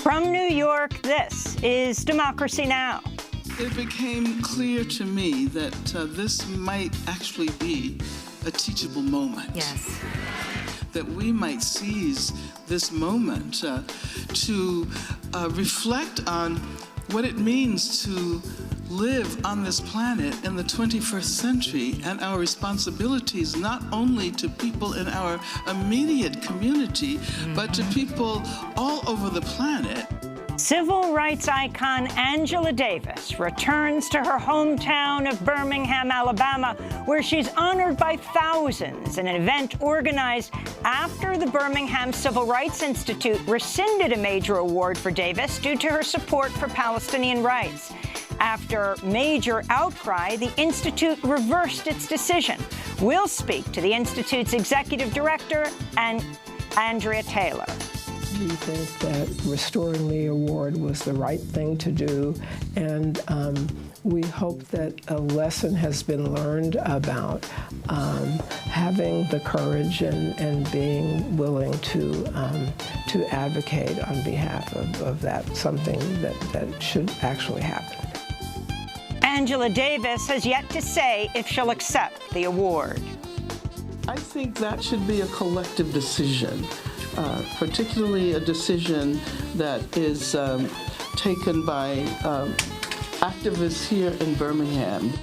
From New York, this is Democracy Now! It became clear to me that this might actually be a teachable moment. Yes. That we might seize this moment to reflect on what it means to live on this planet in the 21st century and our responsibilities not only to people in our immediate community, but to people all over the planet. Civil rights icon Angela Davis returns to her hometown of Birmingham, Alabama, where she's honored by thousands in an event organized after the Birmingham Civil Rights Institute rescinded a major award for Davis due to her support for Palestinian rights. After major outcry, the Institute reversed its decision. We'll speak to the Institute's executive director, Andrea Taylor. We think that restoring the award was the right thing to do, and we hope that a lesson has been learned about having the courage and being willing to advocate on behalf of that, something that should actually happen. Angela Davis has yet to say if she'll accept the award. I think that should be a collective decision, particularly a decision that is taken by activists here in Birmingham.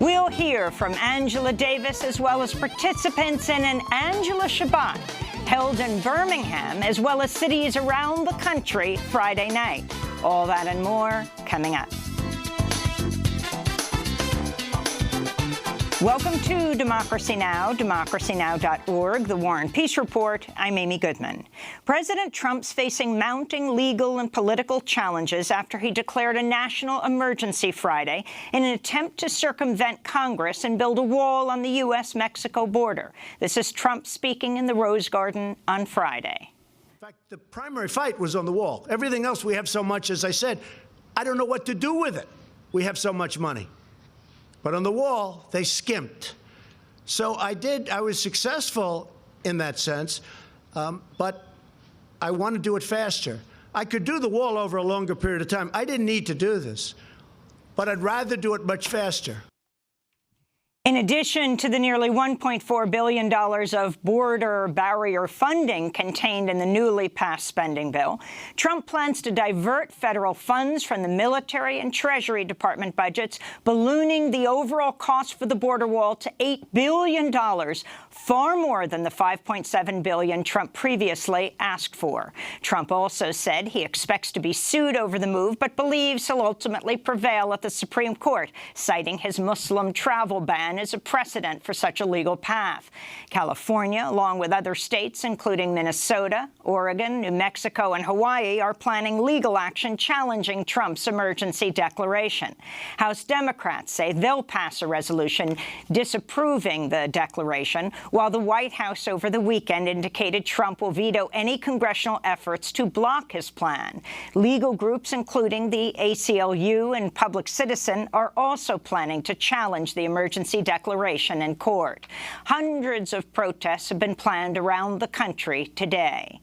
We'll hear from Angela Davis as well as participants in an Angela Shabbat held in Birmingham as well as cities around the country Friday night. All that and more coming up. Welcome to Democracy Now!, democracynow.org, The War and Peace Report. I'm Amy Goodman. President Trump's facing mounting legal and political challenges after he declared a national emergency Friday in an attempt to circumvent Congress and build a wall on the U.S.-Mexico border. This is Trump speaking in the Rose Garden on Friday. In fact, the primary fight was on the wall. Everything else, we have so much, as I said, I don't know what to do with it. We have so much money. But on the wall, they skimped. So I was successful in that sense, but I want to do it faster. I could do the wall over a longer period of time. I didn't need to do this, but I'd rather do it much faster. In addition to the nearly $1.4 billion of border barrier funding contained in the newly passed spending bill, Trump plans to divert federal funds from the military and Treasury Department budgets, ballooning the overall cost for the border wall to $8 billion, far more than the $5.7 billion Trump previously asked for. Trump also said he expects to be sued over the move, but believes he'll ultimately prevail at the Supreme Court, citing his Muslim travel ban as a precedent for such a legal path. California, along with other states, including Minnesota, Oregon, New Mexico, and Hawaii, are planning legal action challenging Trump's emergency declaration. House Democrats say they'll pass a resolution disapproving the declaration, while the White House over the weekend indicated Trump will veto any congressional efforts to block his plan. Legal groups, including the ACLU and Public Citizen, are also planning to challenge the emergency declaration in court. Hundreds of protests have been planned around the country today.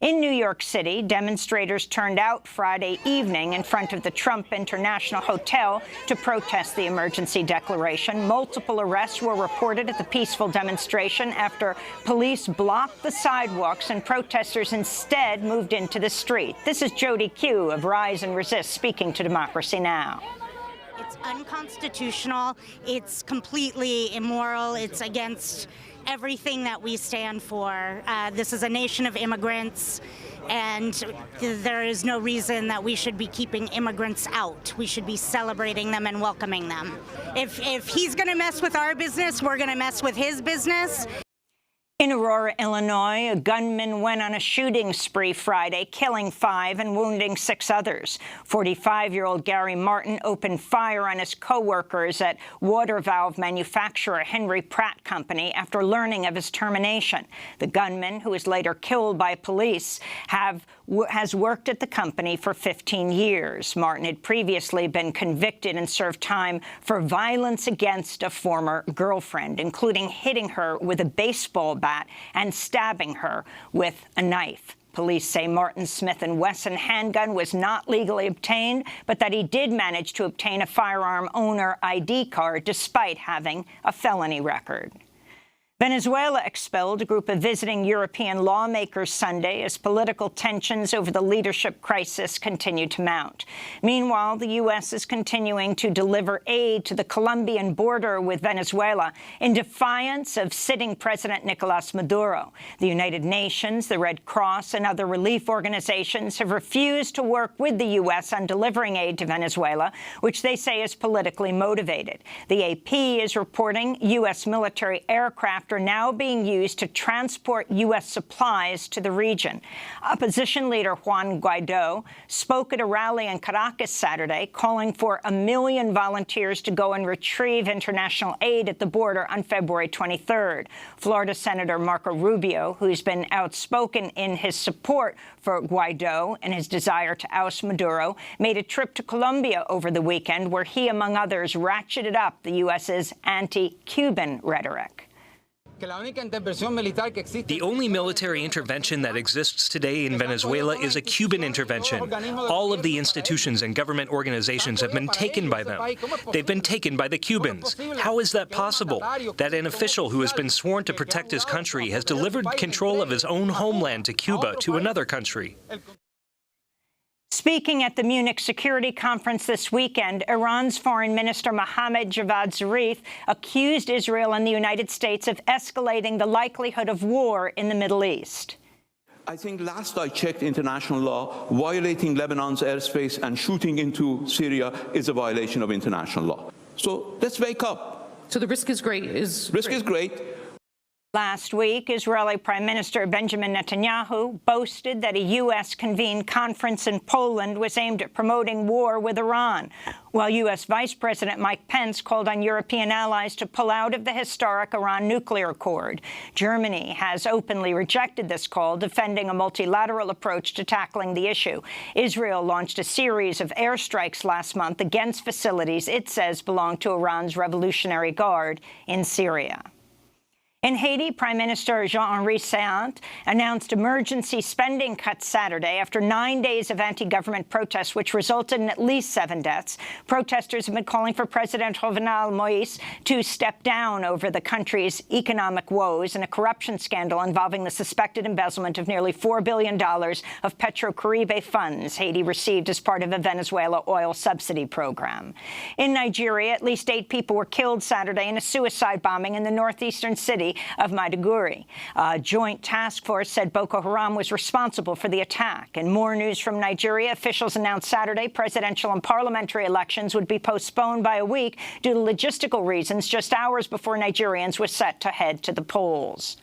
In New York City, demonstrators turned out Friday evening in front of the Trump International Hotel to protest the emergency declaration. Multiple arrests were reported at the peaceful demonstration after police blocked the sidewalks and protesters instead moved into the street. This is Jody Q of Rise and Resist speaking to Democracy Now! It's unconstitutional. It's completely immoral. It's against everything that we stand for. This is a nation of immigrants, and there is no reason that we should be keeping immigrants out. We should be celebrating them and welcoming them. If he's going to mess with our business, we're going to mess with his business. In Aurora, Illinois, a gunman went on a shooting spree Friday, killing 5 and wounding 6 others. 45-year-old Gary Martin opened fire on his co-workers at water valve manufacturer Henry Pratt Company after learning of his termination. The gunman, who was later killed by police, has worked at the company for 15 years. Martin had previously been convicted and served time for violence against a former girlfriend, including hitting her with a baseball bat and stabbing her with a knife. Police say Martin Smith & Wesson handgun was not legally obtained, but that he did manage to obtain a firearm owner ID card despite having a felony record. Venezuela expelled a group of visiting European lawmakers Sunday as political tensions over the leadership crisis continue to mount. Meanwhile, the U.S. is continuing to deliver aid to the Colombian border with Venezuela in defiance of sitting President Nicolas Maduro. The United Nations, the Red Cross, and other relief organizations have refused to work with the U.S. on delivering aid to Venezuela, which they say is politically motivated. The AP is reporting U.S. military aircraft are now being used to transport U.S. supplies to the region. Opposition leader Juan Guaido spoke at a rally in Caracas Saturday, calling for 1 million volunteers to go and retrieve international aid at the border on February 23rd. Florida Senator Marco Rubio, who's been outspoken in his support for Guaido and his desire to oust Maduro, made a trip to Colombia over the weekend, where he, among others, ratcheted up the U.S.'s anti-Cuban rhetoric. The only military intervention that exists today in Venezuela is a Cuban intervention. All of the institutions and government organizations have been taken by them. They've been taken by the Cubans. How is that possible? That an official who has been sworn to protect his country has delivered control of his own homeland to Cuba, to another country. Speaking at the Munich Security Conference this weekend, Iran's Foreign Minister Mohammad Javad Zarif accused Israel and the United States of escalating the likelihood of war in the Middle East. I think last I checked international law, violating Lebanon's airspace and shooting into Syria is a violation of international law. So let's wake up. So the risk is great. Risk is great. Last week, Israeli Prime Minister Benjamin Netanyahu boasted that a U.S.-convened conference in Poland was aimed at promoting war with Iran, while U.S. Vice President Mike Pence called on European allies to pull out of the historic Iran nuclear accord. Germany has openly rejected this call, defending a multilateral approach to tackling the issue. Israel launched a series of airstrikes last month against facilities it says belong to Iran's Revolutionary Guard in Syria. In Haiti, Prime Minister Jean-Henri Séant announced emergency spending cuts Saturday after 9 days of anti-government protests, which resulted in at least 7 deaths. Protesters have been calling for President Jovenel Moïse to step down over the country's economic woes and a corruption scandal involving the suspected embezzlement of nearly $4 billion of Petrocaribe funds Haiti received as part of a Venezuela oil subsidy program. In Nigeria, at least 8 people were killed Saturday in a suicide bombing in the northeastern city of Maiduguri. A joint task force said Boko Haram was responsible for the attack. And more news from Nigeria. Officials announced Saturday presidential and parliamentary elections would be postponed by a week due to logistical reasons just hours before Nigerians were set to head to the polls.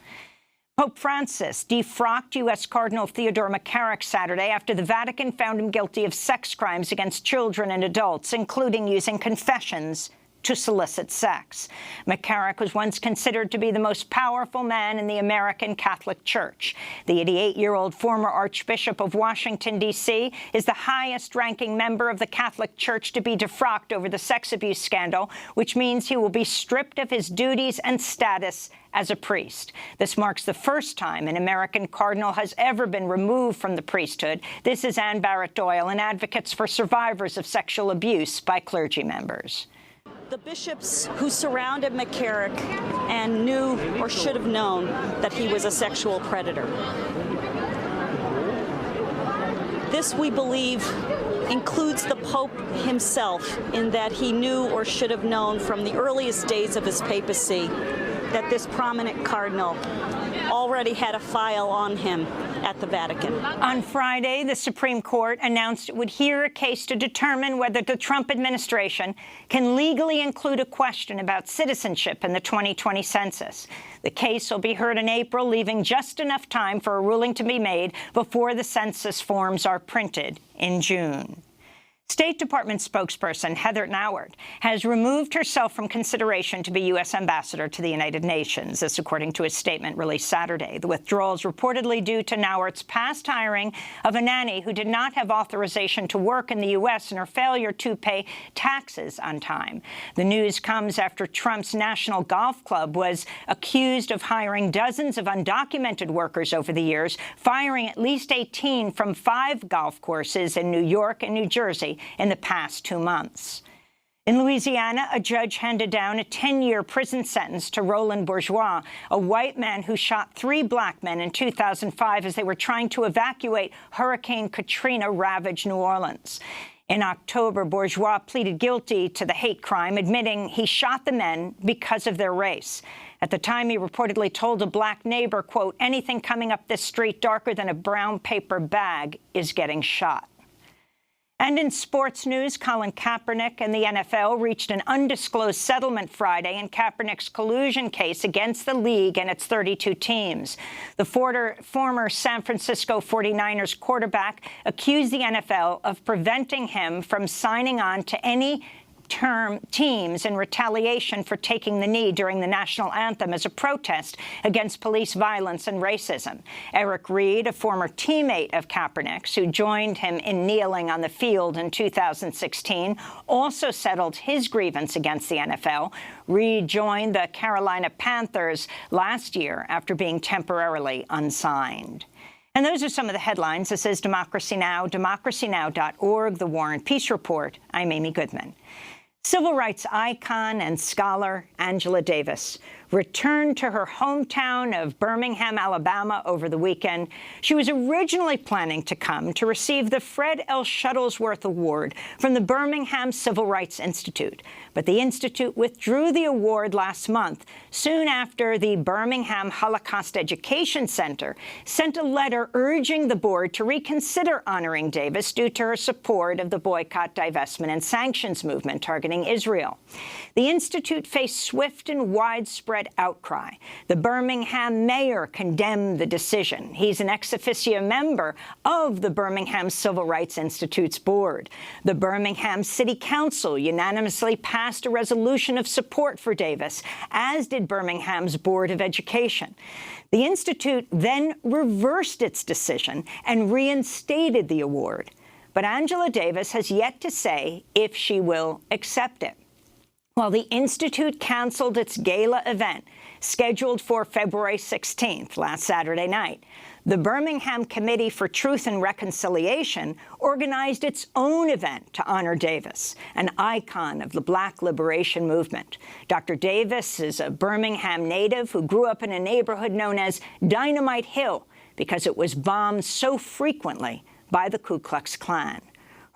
Pope Francis defrocked U.S. Cardinal Theodore McCarrick Saturday after the Vatican found him guilty of sex crimes against children and adults, including using confessions to solicit sex. McCarrick was once considered to be the most powerful man in the American Catholic Church. The 88-year-old former Archbishop of Washington, D.C., is the highest-ranking member of the Catholic Church to be defrocked over the sex abuse scandal, which means he will be stripped of his duties and status as a priest. This marks the first time an American cardinal has ever been removed from the priesthood. This is Ann Barrett-Doyle, and advocates for survivors of sexual abuse by clergy members. The bishops who surrounded McCarrick and knew or should have known that he was a sexual predator. This, we believe, includes the Pope himself, in that he knew or should have known from the earliest days of his papacy that this prominent cardinal already had a file on him at the Vatican. On Friday, the Supreme Court announced it would hear a case to determine whether the Trump administration can legally include a question about citizenship in the 2020 census. The case will be heard in April, leaving just enough time for a ruling to be made before the census forms are printed in June. State Department spokesperson Heather Nauert has removed herself from consideration to be U.S. ambassador to the United Nations, this according to a statement released Saturday. The withdrawal is reportedly due to Nauert's past hiring of a nanny who did not have authorization to work in the U.S. and her failure to pay taxes on time. The news comes after Trump's National Golf Club was accused of hiring dozens of undocumented workers over the years, firing at least 18 from 5 golf courses in New York and New Jersey in the past 2 months. In Louisiana, a judge handed down a 10-year prison sentence to Roland Bourgeois, a white man who shot 3 black men in 2005 as they were trying to evacuate Hurricane Katrina-ravaged New Orleans. In October, Bourgeois pleaded guilty to the hate crime, admitting he shot the men because of their race. At the time, he reportedly told a black neighbor, quote, "Anything coming up this street darker than a brown paper bag is getting shot." And in sports news, Colin Kaepernick and the NFL reached an undisclosed settlement Friday in Kaepernick's collusion case against the league and its 32 teams. The former San Francisco 49ers quarterback accused the NFL of preventing him from signing on to any teams in retaliation for taking the knee during the national anthem as a protest against police violence and racism. Eric Reed, a former teammate of Kaepernick's who joined him in kneeling on the field in 2016, also settled his grievance against the NFL. Reed joined the Carolina Panthers last year after being temporarily unsigned. And those are some of the headlines. This is Democracy Now!, democracynow.org, The War and Peace Report. I'm Amy Goodman. Civil rights icon and scholar Angela Davis returned to her hometown of Birmingham, Alabama over the weekend. She was originally planning to come to receive the Fred L. Shuttlesworth Award from the Birmingham Civil Rights Institute. But the Institute withdrew the award last month, soon after the Birmingham Holocaust Education Center sent a letter urging the board to reconsider honoring Davis due to her support of the boycott, divestment, and sanctions movement targeting Israel. The Institute faced swift and widespread outcry. The Birmingham mayor condemned the decision. He's an ex officio member of the Birmingham Civil Rights Institute's board. The Birmingham City Council unanimously passed a resolution of support for Davis, as did Birmingham's Board of Education. The Institute then reversed its decision and reinstated the award. But Angela Davis has yet to say if she will accept it. While the Institute canceled its gala event, scheduled for February 16th, last Saturday night, the Birmingham Committee for Truth and Reconciliation organized its own event to honor Davis, an icon of the Black liberation movement. Dr. Davis is a Birmingham native who grew up in a neighborhood known as Dynamite Hill because it was bombed so frequently by the Ku Klux Klan.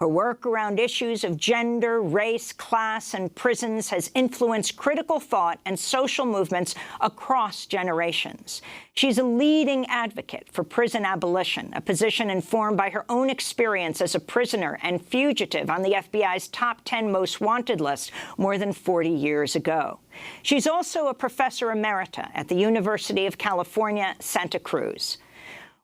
Her work around issues of gender, race, class, and prisons has influenced critical thought and social movements across generations. She's a leading advocate for prison abolition, a position informed by her own experience as a prisoner and fugitive on the FBI's top 10 most wanted list more than 40 years ago. She's also a professor emerita at the University of California, Santa Cruz.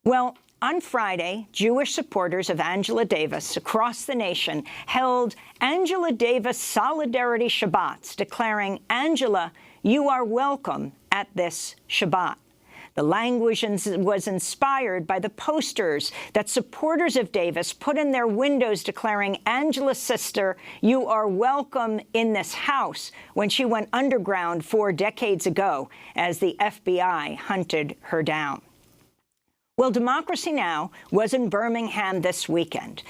Well, on Friday, Jewish supporters of Angela Davis across the nation held Angela Davis Solidarity Shabbats, declaring, "Angela, you are welcome at this Shabbat." The language was inspired by the posters that supporters of Davis put in their windows declaring, "Angela's sister, you are welcome in this house," when she went underground 4 decades ago as the FBI hunted her down. Well, Democracy Now! Was in Birmingham this weekend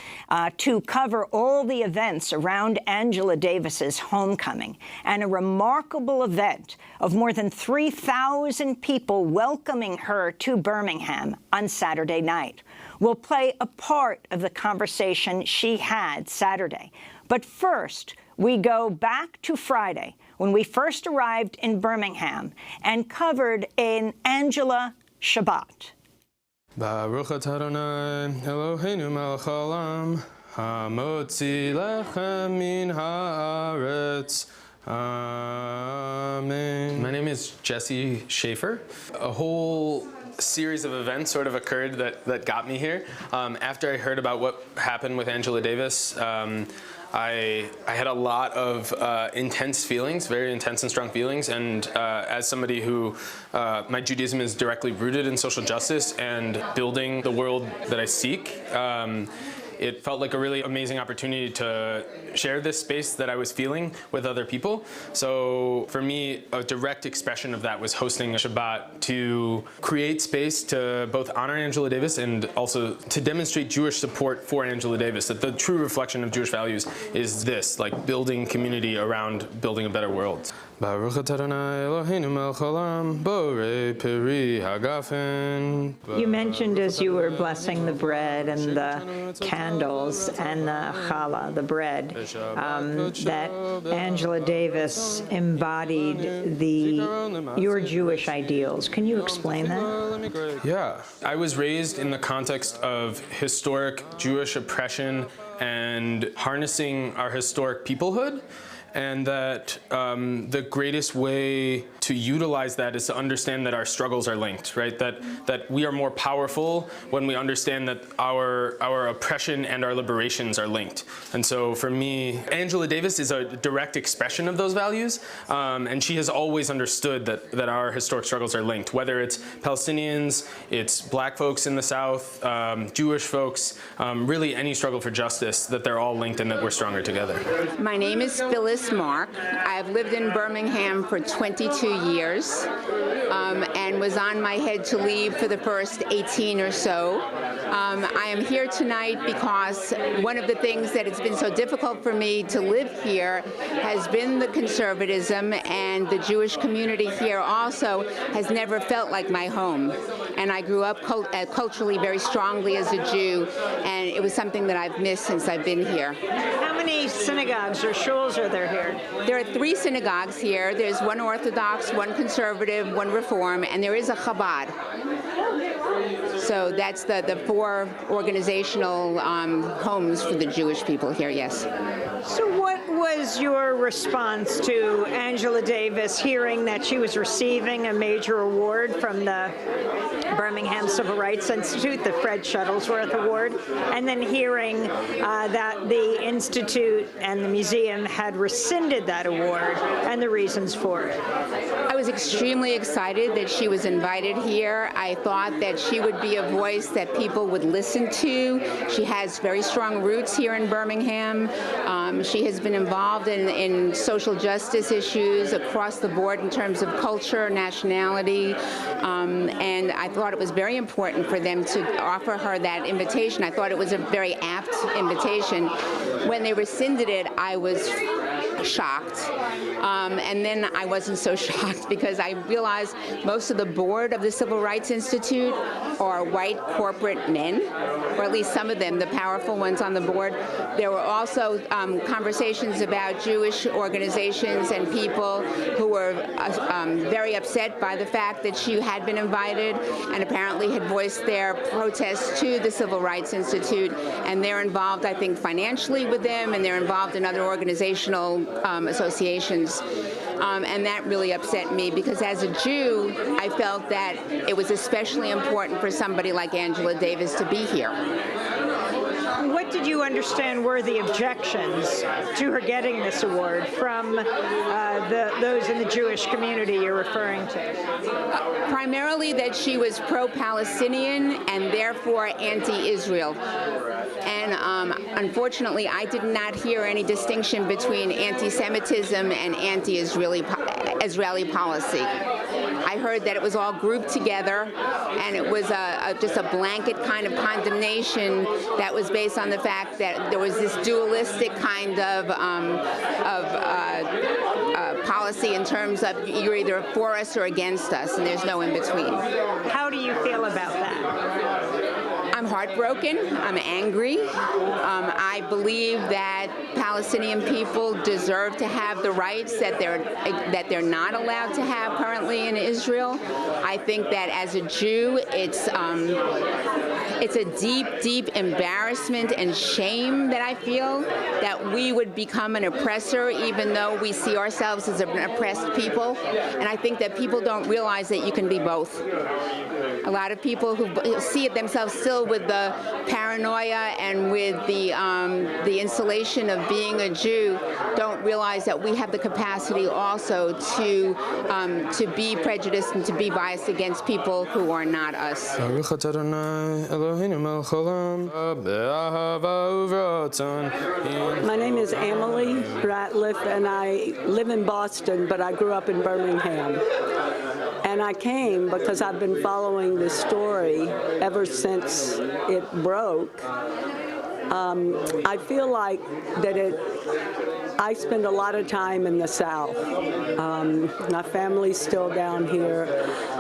to cover all the events around Angela Davis's homecoming, and a remarkable event of more than 3,000 people welcoming her to Birmingham on Saturday night. We'll play a part of the conversation she had Saturday. But first, we go back to Friday, when we first arrived in Birmingham and covered an Angela Shabbat. Baruch atah Adonai Eloheinu melech haolam hamotzi lechem min haaretz. Amen. My name is Jesse Schaefer. A whole series of events sort of occurred that got me here. After I heard about what happened with Angela Davis, I had a lot of intense feelings, very intense and strong feelings, and as somebody who, my Judaism is directly rooted in social justice and building the world that I seek, it felt like a really amazing opportunity to share this space that I was feeling with other people. So for me, a direct expression of that was hosting a Shabbat to create space to both honor Angela Davis and also to demonstrate Jewish support for Angela Davis, that the true reflection of Jewish values is this, like building community around building a better world. You mentioned as you were blessing the bread and the candles and the challah, the bread, that Angela Davis embodied your Jewish ideals. Can you explain that? Yeah. I was raised in the context of historic Jewish oppression and harnessing our historic peoplehood. And that the greatest way to utilize that is to understand that our struggles are linked, right? That we are more powerful when we understand that our oppression and our liberations are linked. And so for me, Angela Davis is a direct expression of those values, and she has always understood that our historic struggles are linked, whether it's Palestinians, it's black folks in the South, Jewish folks, really any struggle for justice, that they're all linked and that we're stronger together. My name is Phyllis Mark. I've lived in Birmingham for 22 years and was on my head to leave for the first 18 or so. I am here tonight because one of the things that it's been so difficult for me to live here has been the conservatism, and the Jewish community here also has never felt like my home. And I grew up culturally very strongly as a Jew, and it was something that I've missed since I've been here. How many synagogues or shuls are there here? There are 3 synagogues here. There's one Orthodox, one conservative, one Reform, and there is a Chabad. So that's the 4 organizational homes for the Jewish people here, yes. So what was your response to Angela Davis hearing that she was receiving a major award from the Birmingham Civil Rights Institute, the Fred Shuttlesworth Award, and then hearing that the Institute and the museum had rescinded that award and the reasons for it? I was extremely excited that she was invited here. I thought that she would be a voice that people would listen to. She has very strong roots here in Birmingham. She has been involved in social justice issues across the board in terms of culture, nationality, and I thought it was very important for them to offer her that invitation. I thought it was a very apt invitation. When they rescinded it, I was shocked. And then I wasn't so shocked because I realized most of the board of the Civil Rights Institute are white corporate men, or at least some of them, the powerful ones on the board. There were also conversations about Jewish organizations and people who were very upset by the fact that she had been invited and apparently had voiced their protest to the Civil Rights Institute. And they're involved, I think, financially with them, and they're involved in other organizational associations. And that really upset me because as a Jew, I felt that it was especially important for somebody like Angela Davis to be here. What did you understand were the objections to her getting this award from those in the Jewish community you're referring to? Primarily that she was pro-Palestinian and therefore anti-Israel. And unfortunately, I did not hear any distinction between anti-Semitism and anti-Israeli policy. I heard that it was all grouped together, and it was just a blanket kind of condemnation that was based on the fact that there was this dualistic kind of policy in terms of you're either for us or against us, and there's no in between. How do you feel about that? I'm heartbroken. I'm angry. I believe that Palestinian people deserve to have the rights that they're not allowed to have currently in Israel. I think that as a Jew, It's a deep, deep embarrassment and shame that I feel that we would become an oppressor even though we see ourselves as an oppressed people. And I think that people don't realize that you can be both. A lot of people who see it themselves still with the paranoia and with the insulation of being a Jew don't realize that we have the capacity also to be prejudiced and to be biased against people who are not us. My name is Emily Ratliff, and I live in Boston, but I grew up in Birmingham. And I came because I've been following this story ever since it broke. I feel like that I spend a lot of time in the South. My family's still down here.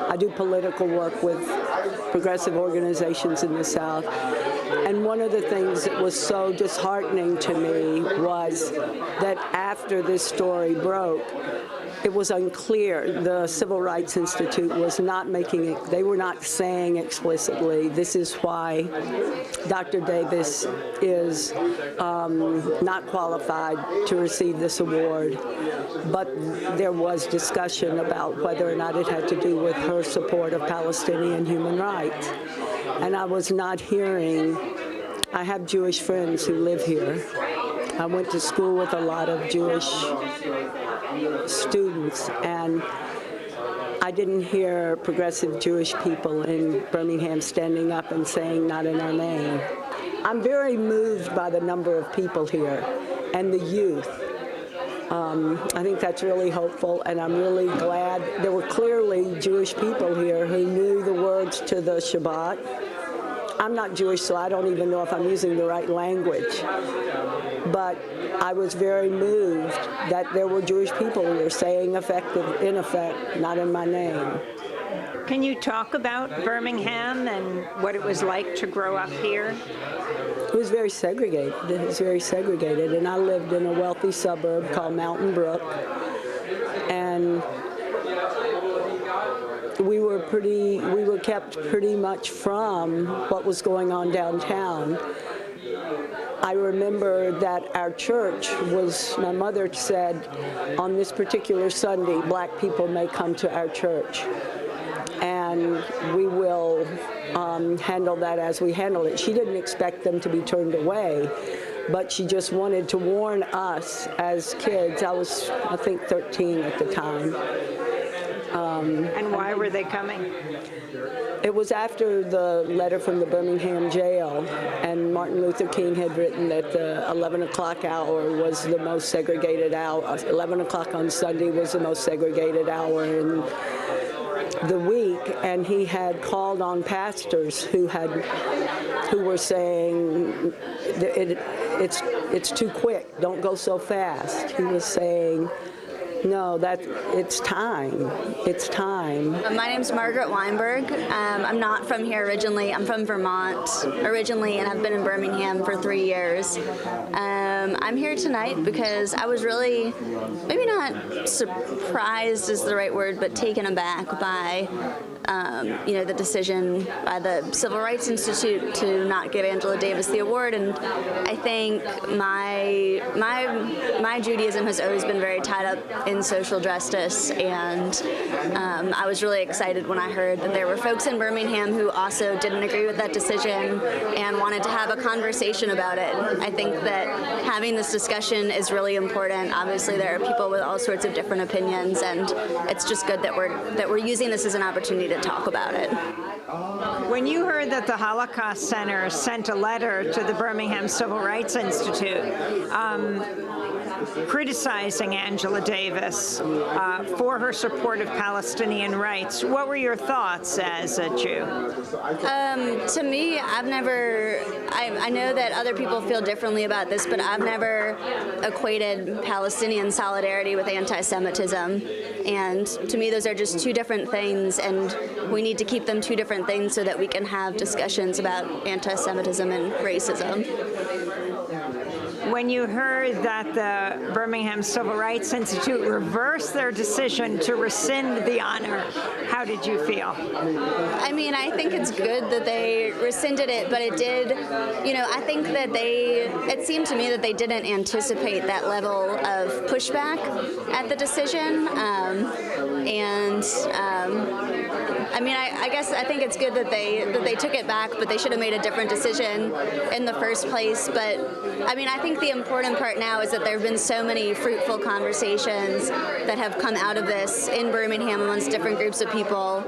I do political work with progressive organizations in the South. And one of the things that was so disheartening to me was that after this story broke, it was unclear. The Civil Rights Institute was not making it, they were not saying explicitly, this is why Dr. Davis is not qualified to receive this award. But there was discussion about whether or not it had to do with her support of Palestinian human rights. And I was not hearing, I have Jewish friends who live here. I went to school with a lot of Jewish students, and I didn't hear progressive Jewish people in Birmingham standing up and saying, not in our name. I'm very moved by the number of people here and the youth. I think that's really hopeful, and I'm really glad. There were clearly Jewish people here who knew the words to the Shabbat. I'm not Jewish, so I don't even know if I'm using the right language. But I was very moved that there were Jewish people who were saying in effect, not in my name. Can you talk about Birmingham and what it was like to grow up here? It was very segregated. It was very segregated. And I lived in a wealthy suburb called Mountain Brook. And we were kept pretty much from what was going on downtown. I remember that our church was, my mother said, on this particular Sunday, black people may come to our church. And we will handle that as we handle it. She didn't expect them to be turned away, but she just wanted to warn us as kids. I was, I think, 13 at the time. And why were they coming? It was after the letter from the Birmingham jail, and Martin Luther King had written that the 11 o'clock hour was the most segregated hour. 11 o'clock on Sunday was the most segregated hour in the week, and he had called on pastors who were saying it's too quick, don't go so fast. He was saying, no, it's time. It's time. My name's Margaret Weinberg. I'm not from here originally. I'm from Vermont originally, and I've been in Birmingham for 3 years. I'm here tonight because I was really, maybe not surprised is the right word, but taken aback by the decision by the Civil Rights Institute to not give Angela Davis the award. And I think my Judaism has always been very tied up in social justice, and I was really excited when I heard that there were folks in Birmingham who also didn't agree with that decision and wanted to have a conversation about it. I think that having this discussion is really important. Obviously, there are people with all sorts of different opinions, and it's just good that we're using this as an opportunity to talk about it. When you heard that the Holocaust Center sent a letter to the Birmingham Civil Rights Institute criticizing Angela Davis for her support of Palestinian rights, what were your thoughts as a Jew? To me, I know that other people feel differently about this, but I've never equated Palestinian solidarity with anti-Semitism. And to me, those are just two different things, and we need to keep them two different things so that we can have discussions about anti-Semitism and racism. when you heard that the Birmingham Civil Rights Institute reversed their decision to rescind the honor, how did you feel? I mean, I think it's good that they rescinded it, but it did, I think that it seemed to me that they didn't anticipate that level of pushback at the decision. I think it's good that they took it back, but they should have made a different decision in the first place. But I think the important part now is that there have been so many fruitful conversations that have come out of this in Birmingham amongst different groups of people,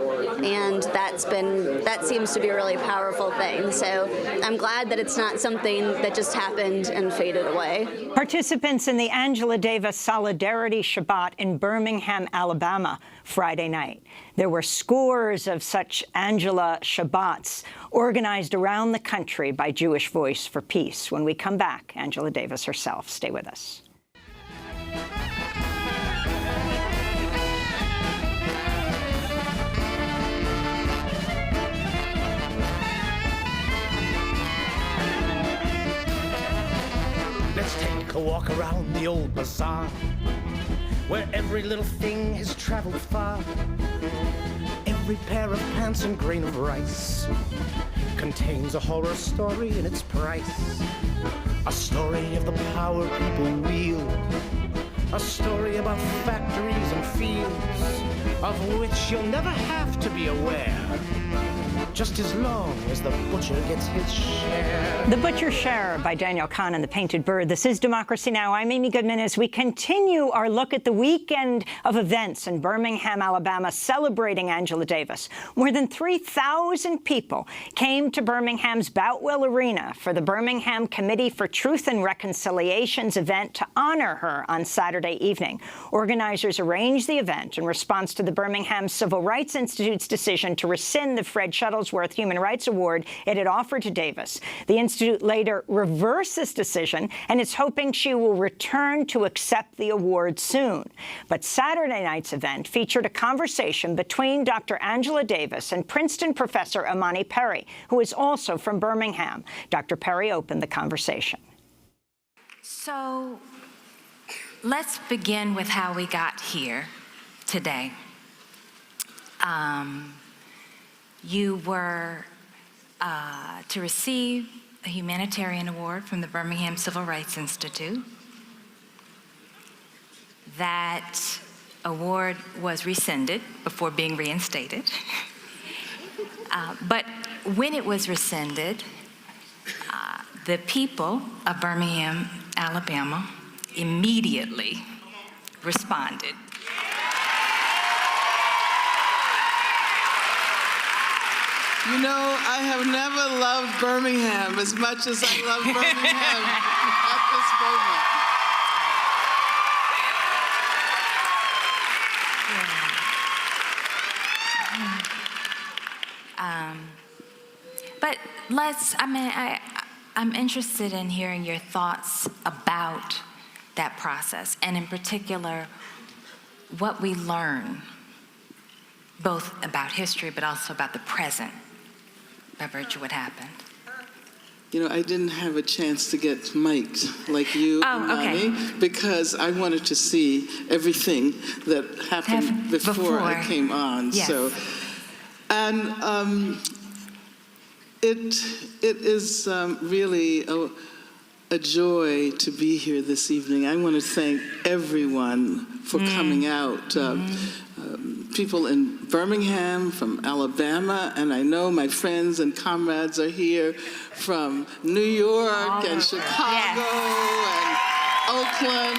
and that seems to be a really powerful thing. So I'm glad that it's not something that just happened and faded away. Participants in the Angela Davis Solidarity Shabbat in Birmingham, Alabama, Friday night. There were scores of such Angela Shabbats organized around the country by Jewish Voice for Peace. When we come back, Angela Davis herself. Stay with us. Let's take a walk around the old bazaar, where every little thing has traveled far. Every pair of pants and grain of rice contains a horror story in its price. A story of the power people wield, a story about factories and fields, of which you'll never have to be aware, just as long as the butcher gets his share. The Butcher Share by Daniel Kahn and the Painted Bird. This is Democracy Now! I'm Amy Goodman as we continue our look at the weekend of events in Birmingham, Alabama, celebrating Angela Davis. More than 3,000 people came to Birmingham's Boutwell Arena for the Birmingham Committee for Truth and Reconciliation's event to honor her on Saturday evening. Organizers arranged the event in response to the Birmingham Civil Rights Institute's decision to rescind the Fred Shuttlesworth Human Rights Award it had offered to Davis. The Institute later reversed this decision, and it's hoping she will return to accept the award soon. But Saturday night's event featured a conversation between Dr. Angela Davis and Princeton professor Imani Perry, who is also from Birmingham. Dr. Perry opened the conversation. So let's begin with how we got here today. You were to receive a humanitarian award from the Birmingham Civil Rights Institute. That award was rescinded before being reinstated. But when it was rescinded, the people of Birmingham, Alabama, immediately responded. I have never loved Birmingham as much as I love Birmingham at this moment. I'm interested in hearing your thoughts about that process, and in particular, what we learn, both about history, but also about the present, by virtue of what happened. I didn't have a chance to get mic'd like you, Imani, because I wanted to see everything that happened before I came on. Yes. So, and it is really a joy to be here this evening. I want to thank everyone for coming out. People in Birmingham, from Alabama, and I know my friends and comrades are here from New York and Chicago and Oakland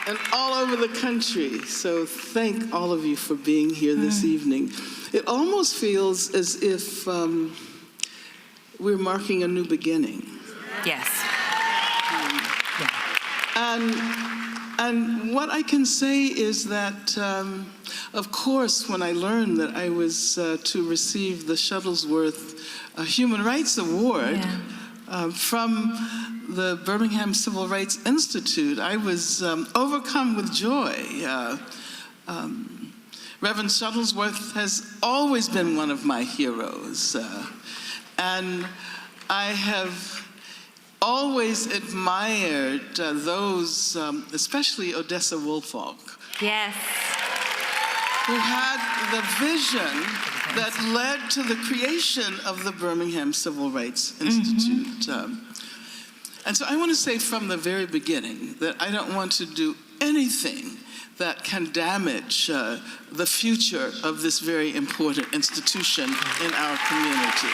and all over the country. So thank all of you for being here this evening. It almost feels as if we're marking a new beginning. Yes. And what I can say is that, of course, when I learned that I was to receive the Shuttlesworth Human Rights Award from the Birmingham Civil Rights Institute, I was overcome with joy. Reverend Shuttlesworth has always been one of my heroes. And I have always admired those, especially Odessa Wolfolk, Yes. who had the vision that led to the creation of the Birmingham Civil Rights Institute. And so I want to say from the very beginning that I don't want to do anything that can damage the future of this very important institution in our community.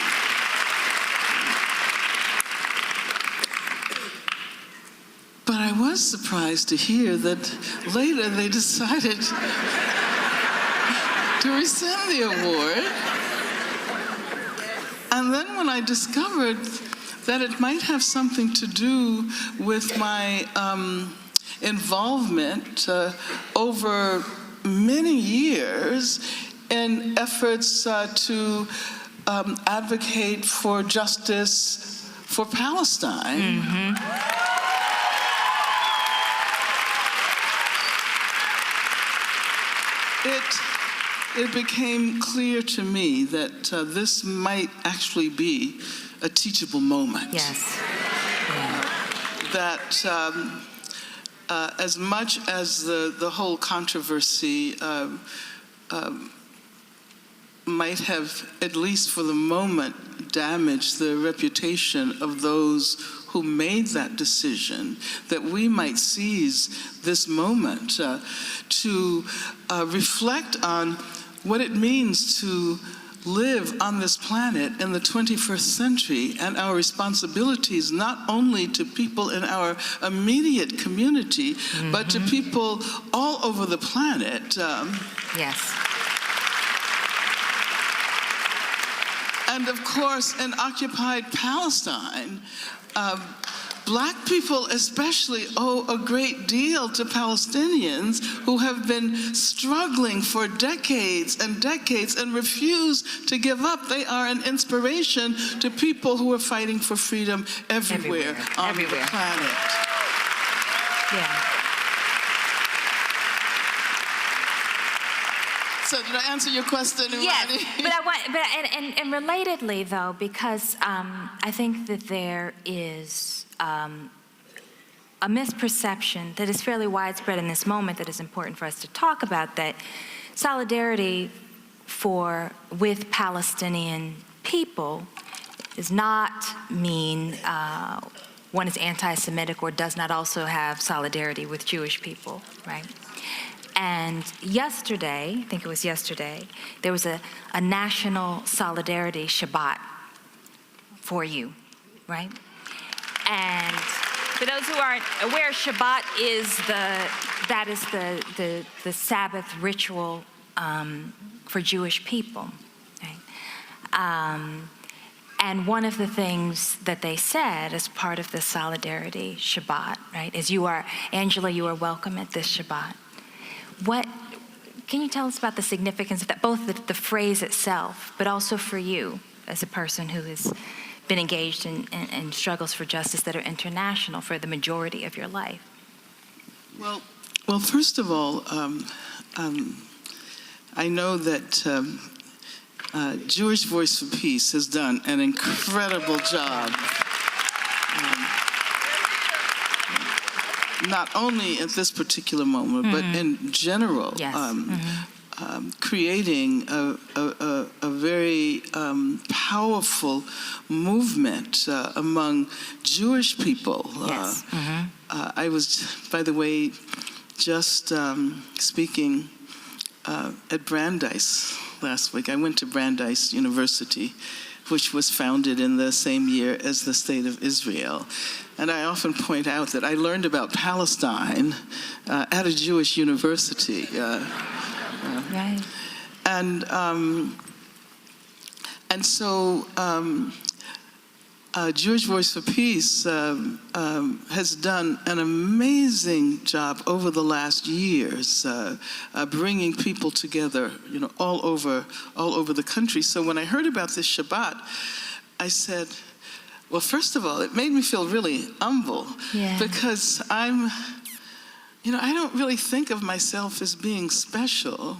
But I was surprised to hear that later they decided to rescind the award. And then when I discovered that it might have something to do with my involvement over many years in efforts to advocate for justice for Palestine. It became clear to me that this might actually be a teachable moment. Yes. That as much as the whole controversy might have, at least for the moment, damaged the reputation of those who made that decision, that we might seize this moment to reflect on what it means to live on this planet in the 21st century and our responsibilities not only to people in our immediate community, but to people all over the planet. Yes. And of course, in occupied Palestine, Black people especially owe a great deal to Palestinians who have been struggling for decades and decades and refuse to give up. They are an inspiration to people who are fighting for freedom everywhere on the planet. Yeah. So did I answer your question, Imani? Yes, but I want, and relatedly though, because I think that there is a misperception that is fairly widespread in this moment that is important for us to talk about, that solidarity with Palestinian people does not mean one is anti-Semitic or does not also have solidarity with Jewish people, right? And yesterday, I think it was yesterday, there was a national solidarity Shabbat for you, right? And for those who aren't aware, Shabbat is the Sabbath ritual for Jewish people, right? And one of the things that they said as part of the solidarity Shabbat, right, is Angela, you are welcome at this Shabbat. Can you tell us about the significance of that, both the phrase itself, but also for you as a person who has been engaged in struggles for justice that are international for the majority of your life? Well, first of all, I know that Jewish Voice for Peace has done an incredible job. Not only at this particular moment, but in general, creating a very powerful movement among Jewish people. Yes. I was, by the way, just speaking at Brandeis last week. I went to Brandeis University, which was founded in the same year as the State of Israel. And I often point out that I learned about Palestine at a Jewish university. Right. And so Jewish Voice for Peace has done an amazing job over the last years, bringing people together, all over the country. So when I heard about this Shabbat, I said, well, first of all, it made me feel really humble, because I don't really think of myself as being special.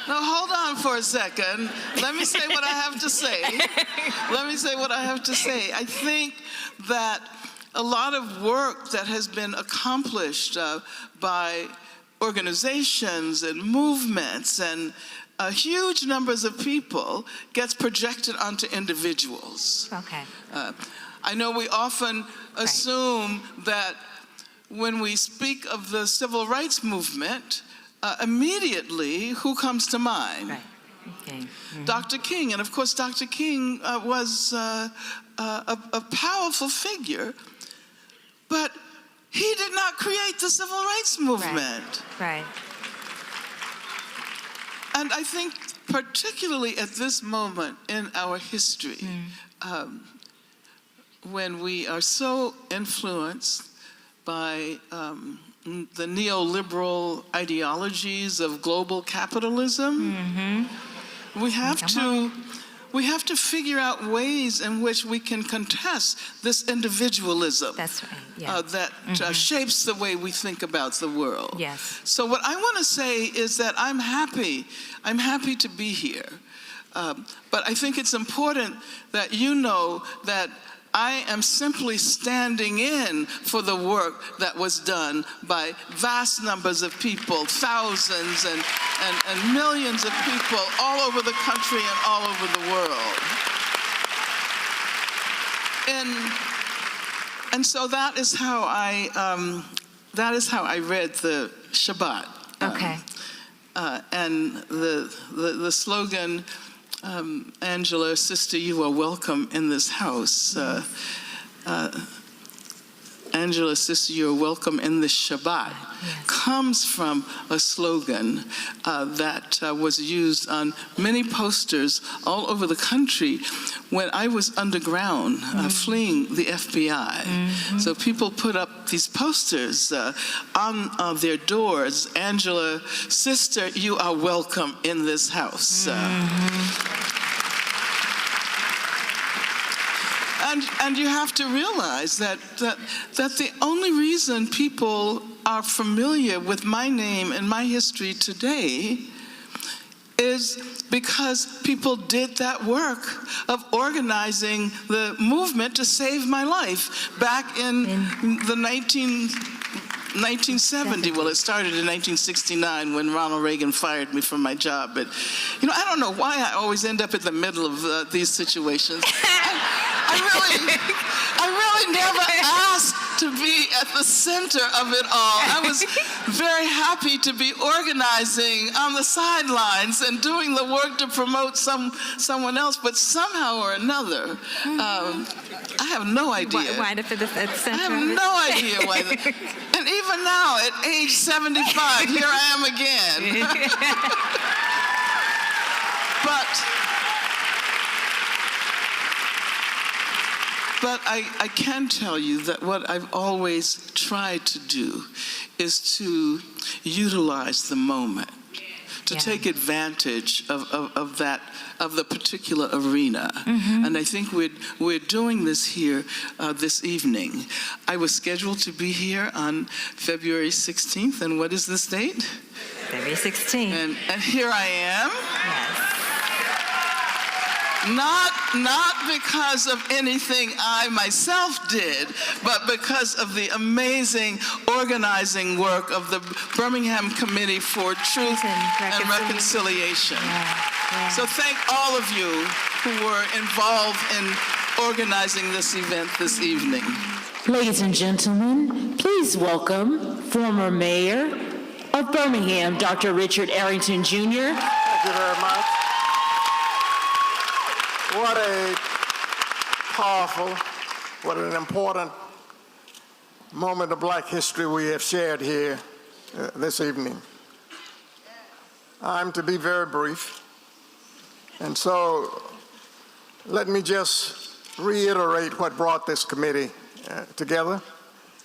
No, hold on for a second. Let me say what I have to say. Let me say what I have to say. I think that a lot of work that has been accomplished by organizations and movements and huge numbers of people gets projected onto individuals. Okay. I know we often assume that when we speak of the civil rights movement, immediately who comes to mind? Right. Okay. Mm-hmm. Dr. King. And of course, Dr. King was a powerful figure, but he did not create the civil rights movement. Right. And I think particularly at this moment in our history, when we are so influenced by the neoliberal ideologies of global capitalism, we have to figure out ways in which we can contest this individualism. That's right. Yeah. That shapes the way we think about the world. Yes. So what I want to say is that I'm happy to be here. But I think it's important that you know that I am simply standing in for the work that was done by vast numbers of people, thousands and millions of people all over the country and all over the world. And so that is how I read the Shabbat. Okay. And the slogan, Angela, sister, you are welcome in this house. Angela, sister, you are welcome in this Shabbat, comes from a slogan that was used on many posters all over the country when I was underground fleeing the FBI. So people put up these posters on their doors, Angela, sister, you are welcome in this house. And you have to realize that the only reason people are familiar with my name and my history today is because people did that work of organizing the movement to save my life back in the 1970. Well, it started in 1969 when Ronald Reagan fired me from my job. But, I don't know why I always end up in the middle of these situations. I really never asked to be at the center of it all. I was very happy to be organizing on the sidelines and doing the work to promote someone else, but somehow or another, I have no idea. Why at the center? I have no idea why. And even now, at age 75, here I am again. But I can tell you that what I've always tried to do is to utilize the moment, to take advantage of the particular arena. And I think we're doing this here this evening. I was scheduled to be here on February 16th, and what is this date? February 16th. And here I am. Yes. Not because of anything I myself did, but because of the amazing organizing work of the Birmingham Committee for Truth and Reconciliation. So thank all of you who were involved in organizing this event this evening. Ladies and gentlemen, please welcome former Mayor of Birmingham, Dr. Richard Arrington, Jr. Thank you very much. What a powerful, what an important moment of Black history we have shared here this evening. I'm to be very brief, and so let me just reiterate what brought this committee together,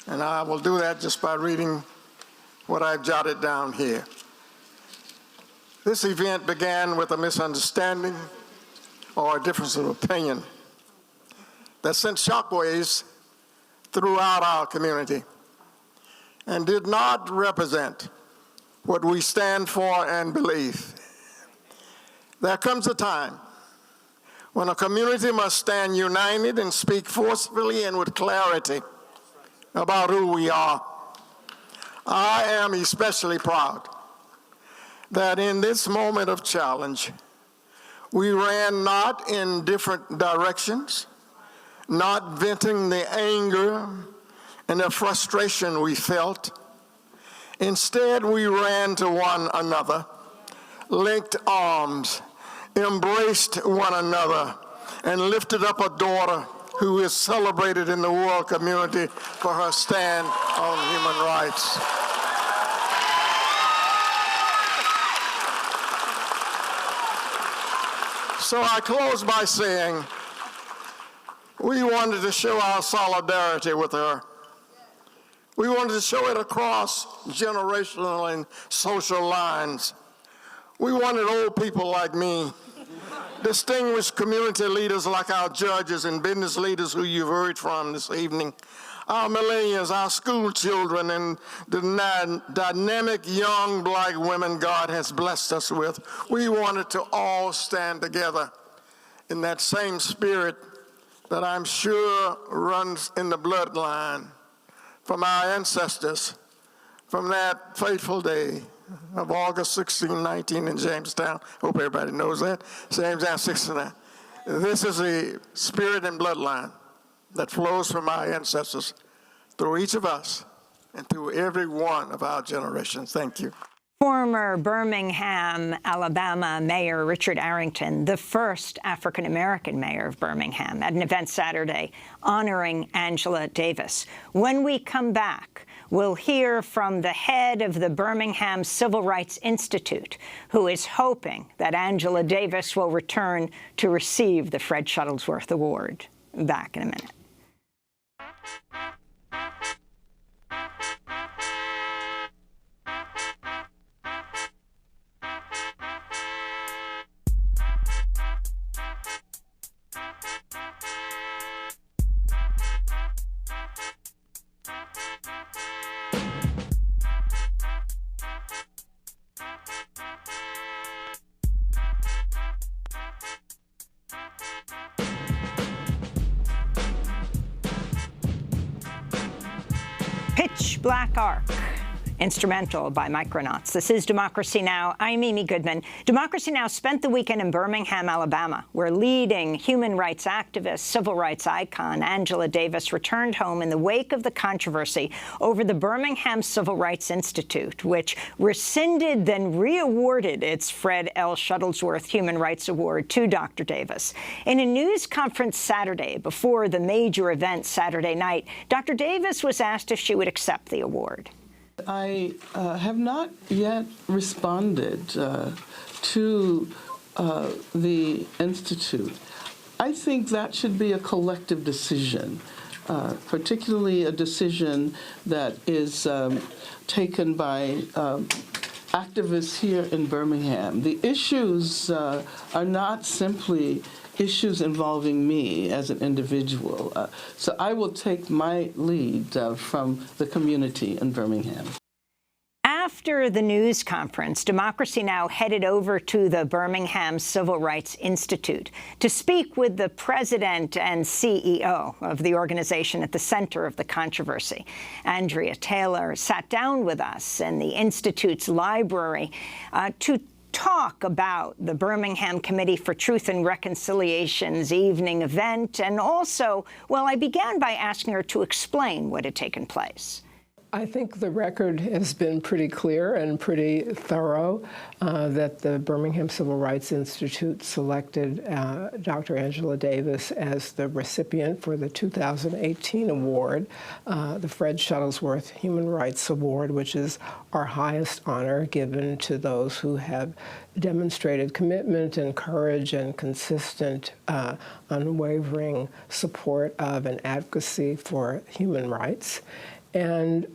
and I will do that just by reading what I've jotted down here. This event began with a misunderstanding or a difference of opinion that sent shockwaves throughout our community and did not represent what we stand for and believe. There comes a time when a community must stand united and speak forcefully and with clarity about who we are. I am especially proud that in this moment of challenge, we ran not in different directions, not venting the anger and the frustration we felt. Instead, we ran to one another, linked arms, embraced one another, and lifted up a daughter who is celebrated in the world community for her stand on human rights. So I close by saying, we wanted to show our solidarity with her. We wanted to show it across generational and social lines. We wanted old people like me, distinguished community leaders like our judges and business leaders who you've heard from this evening, our millennials, our school children, and the dynamic young black women God has blessed us with. We wanted to all stand together in that same spirit that I'm sure runs in the bloodline from our ancestors from that fateful day of August 1619 in Jamestown. Hope everybody knows that. Jamestown 69. This is a spirit and bloodline that flows from our ancestors through each of us and through every one of our generations. Thank you. Former Birmingham, Alabama Mayor Richard Arrington, the first African-American mayor of Birmingham, at an event Saturday honoring Angela Davis. When we come back, we'll hear from the head of the Birmingham Civil Rights Institute, who is hoping that Angela Davis will return to receive the Fred Shuttlesworth Award. Back in a minute. Pitch Black Arc, instrumental by Micronauts. This is Democracy Now! I'm Amy Goodman. Democracy Now! Spent the weekend in Birmingham, Alabama, where leading human rights activist, civil rights icon Angela Davis returned home in the wake of the controversy over the Birmingham Civil Rights Institute, which rescinded, then re-awarded its Fred L. Shuttlesworth Human Rights Award to Dr. Davis. In a news conference Saturday, before the major event Saturday night, Dr. Davis was asked if she would accept the award. I have not yet responded to the Institute. I think that should be a collective decision, particularly a decision that is taken by activists here in Birmingham. The issues are not simply issues involving me as an individual. So I will take my lead from the community in Birmingham. After the news conference, Democracy Now! Headed over to the Birmingham Civil Rights Institute to speak with the president and CEO of the organization at the center of the controversy. Andrea Taylor sat down with us in the Institute's library to talk about the Birmingham Committee for Truth and Reconciliation's evening event, and also, well, I began by asking her to explain what had taken place. I think the record has been pretty clear and pretty thorough that the Birmingham Civil Rights Institute selected Dr. Angela Davis as the recipient for the 2018 award, the Fred Shuttlesworth Human Rights Award, which is our highest honor given to those who have demonstrated commitment and courage and consistent, unwavering support of and advocacy for human rights. And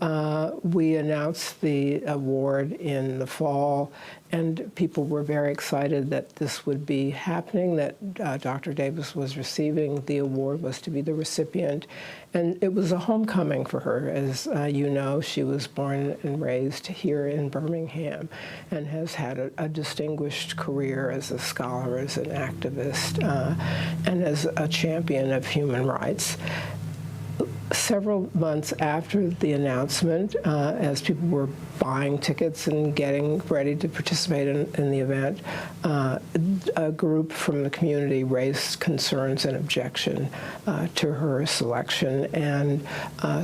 we announced the award in the fall, and people were very excited that this would be happening, that Dr. Davis was receiving the award, was to be the recipient. And it was a homecoming for her. As you know, she was born and raised here in Birmingham and has had a distinguished career as a scholar, as an activist, and as a champion of human rights. Several months after the announcement, as people were buying tickets and getting ready to participate in the event, a group from the community raised concerns and objection to her selection, and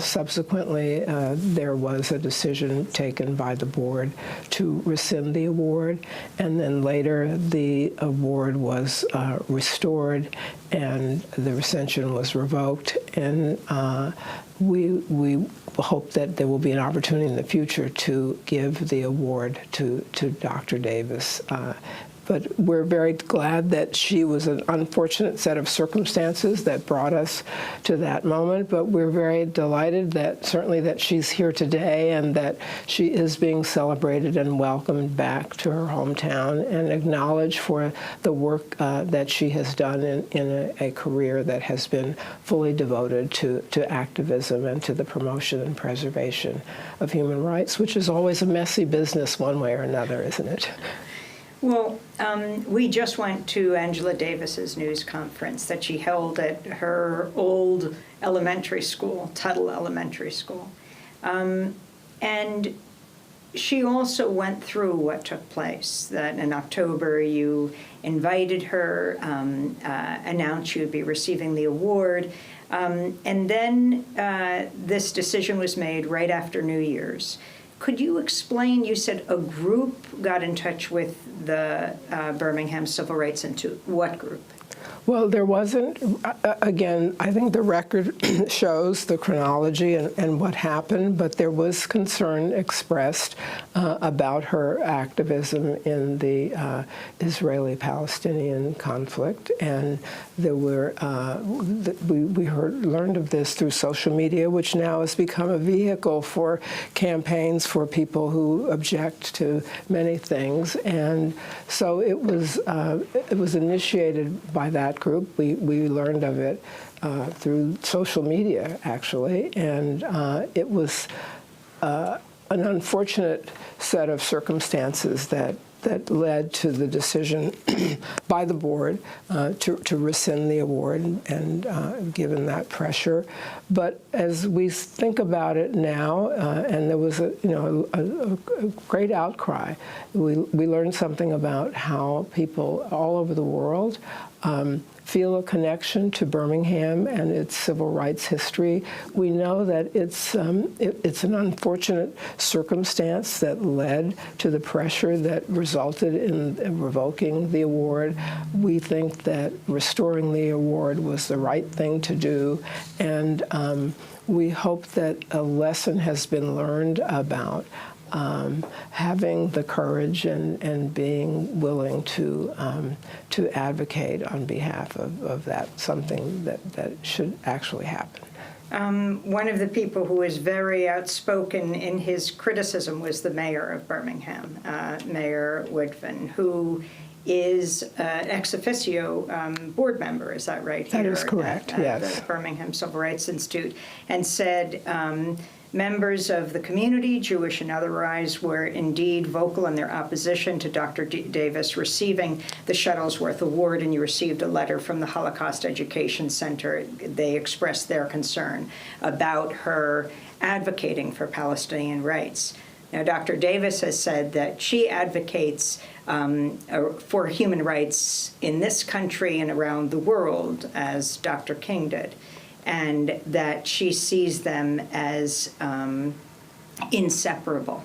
subsequently there was a decision taken by the board to rescind the award, and then later the award was restored and the rescission was revoked, and we hope that there will be an opportunity in the future to give the award to Dr. Davis. But we're very glad that she was an unfortunate set of circumstances that brought us to that moment. But we're very delighted that certainly that she's here today and that she is being celebrated and welcomed back to her hometown and acknowledged for the work that she has done in a career that has been fully devoted to activism and to the promotion and preservation of human rights, which is always a messy business one way or another, isn't it? Well, we just went to Angela Davis's news conference that she held at her old elementary school, Tuttle Elementary School. And she also went through what took place, that in October you invited her, announced you would be receiving the award, and then this decision was made right after New Year's. Could you explain, you said a group got in touch with the Birmingham Civil Rights Institute. What group? Well, there wasn't, again, I think the record shows the chronology and what happened, but there was concern expressed about her activism in the Israeli-Palestinian conflict, and there were, we learned of this through social media, which now has become a vehicle for campaigns for people who object to many things, and so it was initiated by that group. We learned of it through social media, actually, and it was an unfortunate set of circumstances that led to the decision by the board to rescind the award, and given that pressure. But as we think about it now, and there was a great outcry, we learned something about how people all over the world feel a connection to Birmingham and its civil rights history. We know that it's an unfortunate circumstance that led to the pressure that resulted in revoking the award. We think that restoring the award was the right thing to do, and we hope that a lesson has been learned about having the courage and being willing to advocate on behalf of that, something that should actually happen. One of the people who was very outspoken in his criticism was the mayor of Birmingham, Mayor Woodfin, who is an ex officio board member, is that right? That is correct, yes. At the Birmingham Civil Rights Institute, and said, members of the community, Jewish and otherwise, were indeed vocal in their opposition to Dr. Davis receiving the Shuttlesworth Award, and you received a letter from the Holocaust Education Center. They expressed their concern about her advocating for Palestinian rights. Now, Dr. Davis has said that she advocates for human rights in this country and around the world, as Dr. King did, and that she sees them as inseparable.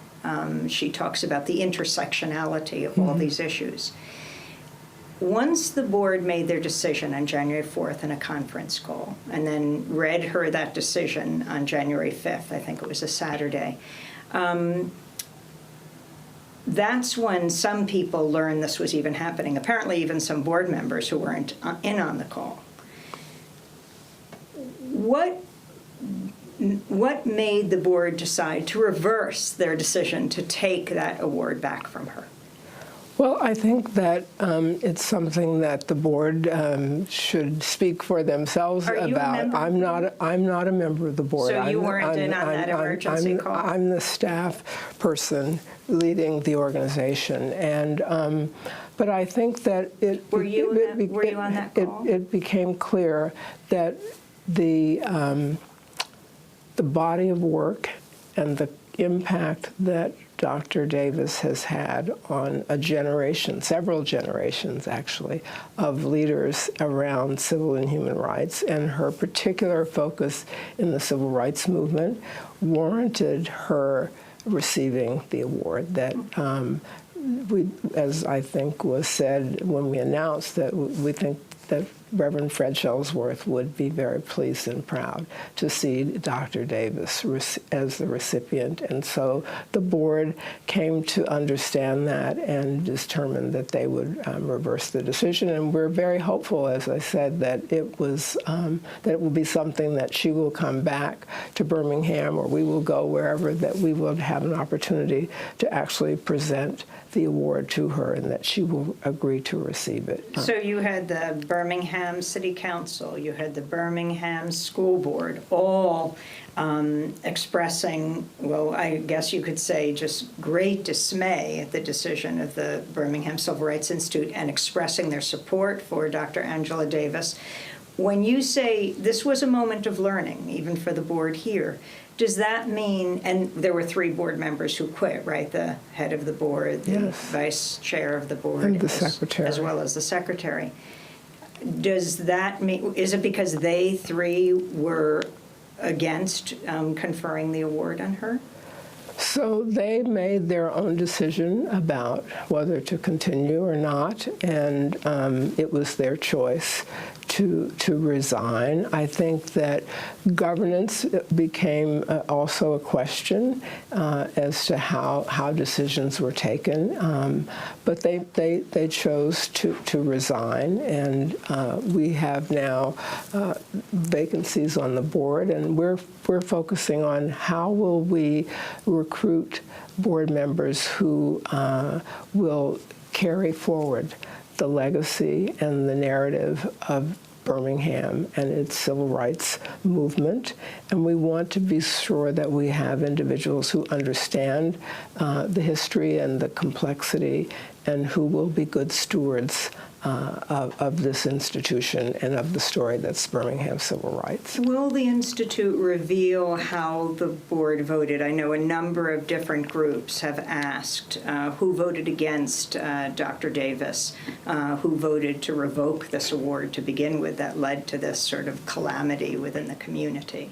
She talks about the intersectionality of all these issues. Once the board made their decision on January 4th in a conference call, and then read her that decision on January 5th, I think it was a Saturday, that's when some people learned this was even happening, apparently even some board members who weren't in on the call. what made the board decide to reverse their decision to take that award back from her? Well, I think that it's something that the board should speak for themselves Are you about. a member? I'm not a member of the board. So you weren't in on that emergency call? I'm the staff person leading the organization, and but I think that were you on that call? It became clear that the body of work and the impact that Dr. Davis has had on a generation, several generations actually, of leaders around civil and human rights, and her particular focus in the civil rights movement warranted her receiving the award. That as I think was said when we announced that we think that Reverend Fred Shuttlesworth would be very pleased and proud to see Dr. Davis as the recipient. And so the board came to understand that and determined that they would reverse the decision. And we're very hopeful, as I said, that it will be something that she will come back to Birmingham, or we will go wherever, that we will have an opportunity to actually present the award to her, and that she will agree to receive it. So you had the Birmingham City Council, you had the Birmingham School Board, all expressing, well, I guess you could say just great dismay at the decision of the Birmingham Civil Rights Institute and expressing their support for Dr. Angela Davis. When you say this was a moment of learning, even for the board here, does that mean, and there were 3 board members who quit, right? The head of the board, the vice chair of the board, and the secretary, as well as the secretary. Does that mean, is it because they 3 were against conferring the award on her? So they made their own decision about whether to continue or not, and it was their choice to resign. I think that governance became also a question as to how decisions were taken, but they chose to resign, and we have now vacancies on the board, and we're focusing on how will we recruit board members who will carry forward the legacy and the narrative of Birmingham and its civil rights movement. And we want to be sure that we have individuals who understand the history and the complexity, and who will be good stewards of this institution and of the story that's Birmingham civil rights. Will the Institute reveal how the board voted? I know a number of different groups have asked who voted against Dr. Davis, who voted to revoke this award to begin with, that led to this sort of calamity within the community.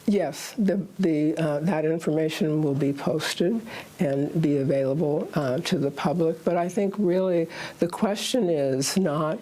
Yes, that information will be posted and be available to the public. But I think really the question is not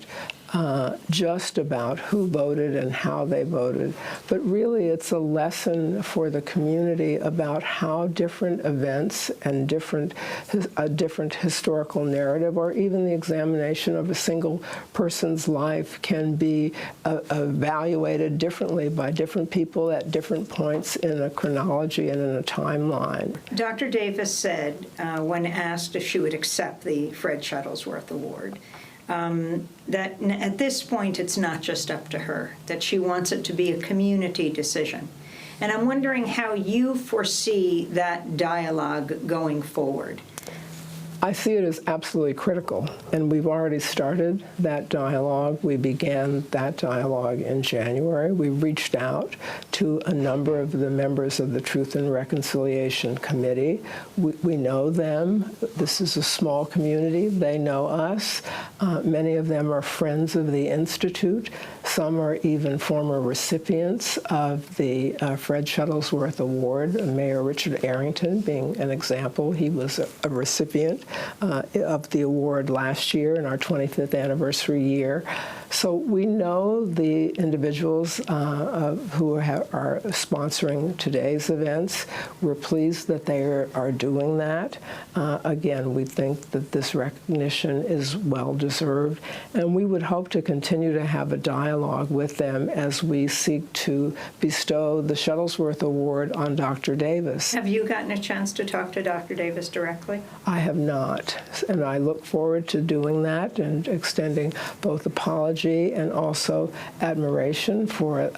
just about who voted and how they voted, but really it's a lesson for the community about how different events and a different historical narrative, or even the examination of a single person's life, can be evaluated differently by different people at different points in a chronology and in a timeline. Dr. Davis said, when asked if she would accept the Fred Shuttlesworth Award, that at this point it's not just up to her, that she wants it to be a community decision. And I'm wondering how you foresee that dialogue going forward. I see it as absolutely critical, and we've already started that dialogue. We began that dialogue in January. We reached out to a number of the members of the Truth and Reconciliation Committee. We know them. This is a small community. They know us. Many of them are friends of the Institute. Some are even former recipients of the Fred Shuttlesworth Award, Mayor Richard Arrington being an example. He was a recipient of the award last year in our 25th anniversary year. So we know the individuals who are sponsoring today's events. We're pleased that they are doing that. Again, we think that this recognition is well-deserved, and we would hope to continue to have a dialogue with them as we seek to bestow the Shuttlesworth Award on Dr. Davis. Have you gotten a chance to talk to Dr. Davis directly? I have not, and I look forward to doing that and extending both apology and also admiration for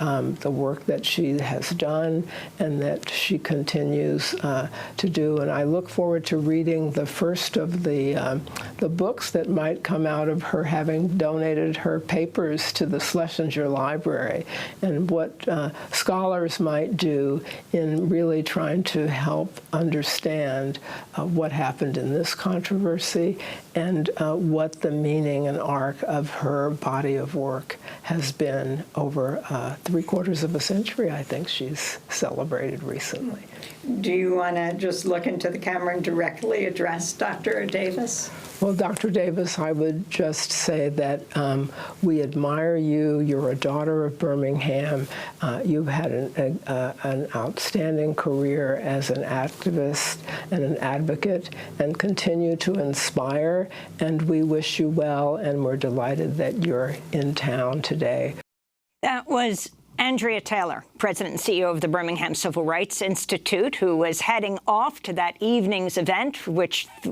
the work that she has done and that she continues to do. And I look forward to reading the first of the books that might come out of her having donated her papers to the Schlesinger Library, and what scholars might do in really trying to help understand what happened in this controversy and what the meaning and arc of her body of work has been over 3/4 of a century. I think she's celebrated recently. Do you want to just look into the camera and directly address Dr. Davis? Well, Dr. Davis, I would just say that we admire you. You're a daughter of Birmingham. You've had an outstanding career as an activist and an advocate, and continue to inspire. And we wish you well, and we're delighted that you're in town today. That was Andrea Taylor, President and CEO of the Birmingham Civil Rights Institute, who was heading off to that evening's event,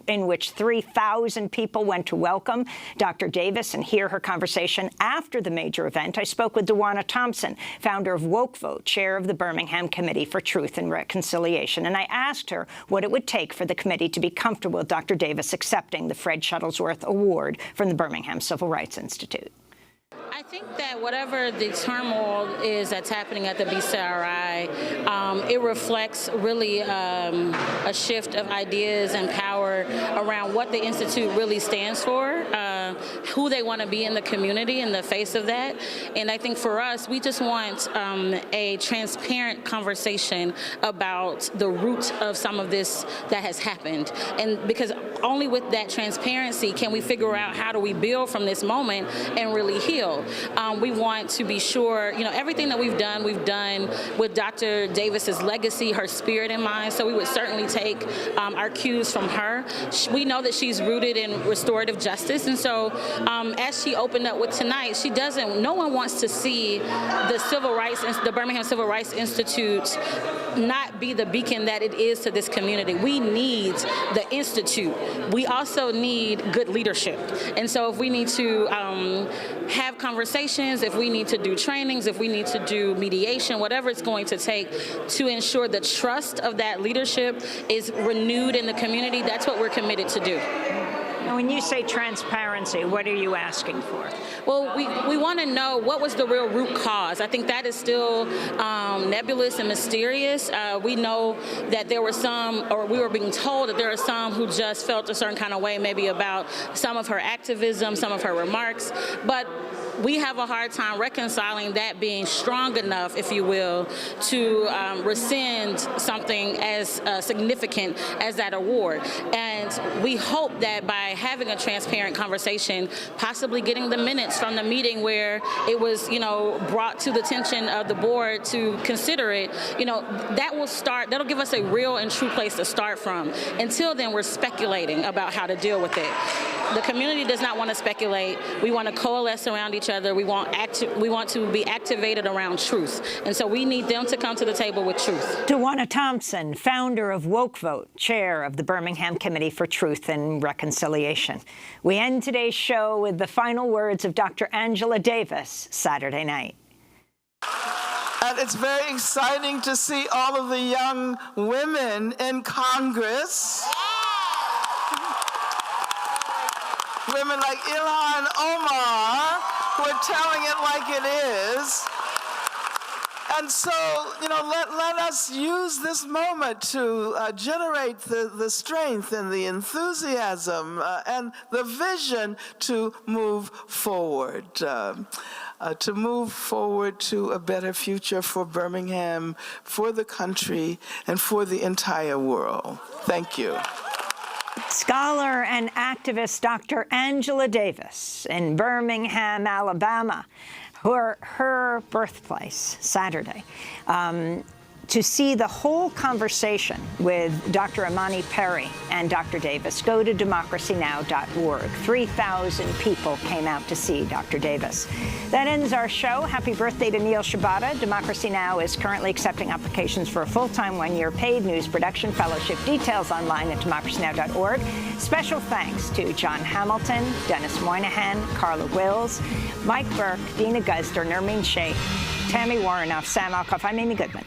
in which 3,000 people went to welcome Dr. Davis and hear her conversation after the major event. I spoke with Dewana Thompson, founder of Woke Vote, chair of the Birmingham Committee for Truth and Reconciliation, and I asked her what it would take for the committee to be comfortable with Dr. Davis accepting the Fred Shuttlesworth Award from the Birmingham Civil Rights Institute. I think that whatever the turmoil is that's happening at the BCRI, it reflects really a shift of ideas and power around what the Institute really stands for, who they want to be in the community in the face of that. And I think for us, we just want a transparent conversation about the root of some of this that has happened. And because only with that transparency can we figure out how do we build from this moment and really heal. We want to be sure, everything that we've done with Dr. Davis's legacy, her spirit in mind. So we would certainly take our cues from her. We know that she's rooted in restorative justice. And so as she opened up with tonight, no one wants to see the Birmingham Civil Rights Institute not be the beacon that it is to this community. We need the Institute. We also need good leadership. And so if we need to have conversations, if we need to do trainings, if we need to do mediation, whatever it's going to take to ensure the trust of that leadership is renewed in the community, that's what we're committed to do. Now, when you say transparency, what are you asking for? Well, we want to know what was the real root cause. I think that is still nebulous and mysterious. We know that there were some, or we were being told that there are some who just felt a certain kind of way maybe about some of her activism, some of her remarks, but we have a hard time reconciling that being strong enough, if you will, to rescind something as significant as that award. And we hope that by having a transparent conversation, possibly getting the minutes from the meeting where it was, brought to the attention of the board to consider it, that'll give us a real and true place to start from. Until then, we're speculating about how to deal with it. The community does not want to speculate. We want to coalesce around each other. We want to be activated around truth. And so we need them to come to the table with truth. Dewana Thompson, founder of Woke Vote, chair of the Birmingham Committee for Truth and Reconciliation. We end today's show with the final words of Dr. Angela Davis Saturday night. And it's very exciting to see all of the young women in Congress. Women like Ilhan Omar, who are telling it like it is. And so, let us use this moment to generate the strength and the enthusiasm and the vision to move forward. To move forward to a better future for Birmingham, for the country, and for the entire world. Thank you. Scholar and activist Dr. Angela Davis in Birmingham, Alabama, her birthplace, Saturday. To see the whole conversation with Dr. Imani Perry and Dr. Davis, go to democracynow.org. 3,000 people came out to see Dr. Davis. That ends our show. Happy birthday to Neil Shibata. Democracy Now! Is currently accepting applications for a full-time, one-year paid news production fellowship. Details online at democracynow.org. Special thanks to John Hamilton, Dennis Moynihan, Carla Wills, Mike Burke, Dina Guzder, Nermeen Sheikh, Tammy Warrenoff, Sam Alcoff. I'm Amy Goodman.